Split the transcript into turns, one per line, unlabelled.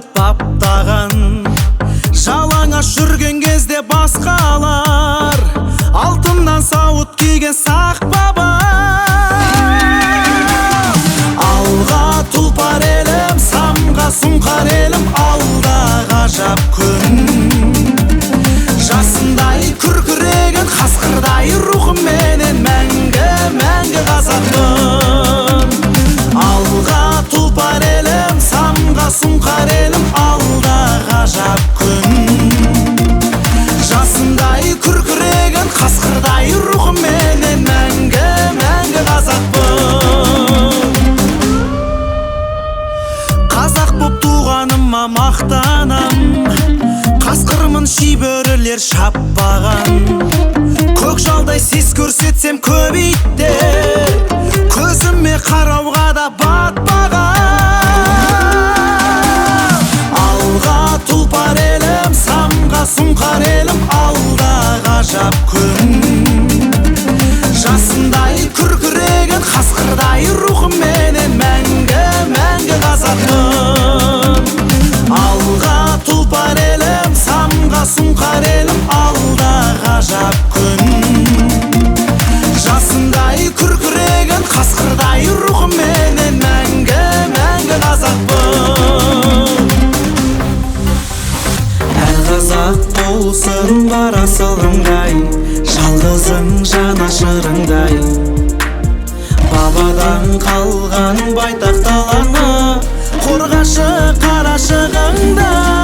мініп баптаған, жалаңаш жүрген кезде басқалар алтыннан сауыт киген сақ баба. Алға тұлпар елім, самға сұңқар елім, алда ғажап күн. Жасындай күркіреген қасқырдай рухыменен мәңгі қазақпын. Алға тұлпар елім, самға сұңқар елім, алда ғажап күн. Жасындай күркіреген қасқырдай рухыменен мәңгі қазақпын. Қазақ боп туғаныма мақтанам, қасқырмын шибөрілер шаппаған. Көкжалдай сес көрсетсем көбейттер, көзіме қарауға да батпаған. Алға тұлпар елім, самға сұңқар елім, алда ғажап күн. Жасындай күркіреген қасқырдай рухыменен мәңгі қазақпын. Алға тұлпар елім, самға сұңқар елім, алда ғажап күн. Жасындай күркіреген қасқырдай рухыменен мәңгі қазақпын. Әр қазақ болсын бар асылыңдай, жалғызың жанашырыңдай. Бабадан қалған байтақ даланы, қорғашы қарашығыңдай.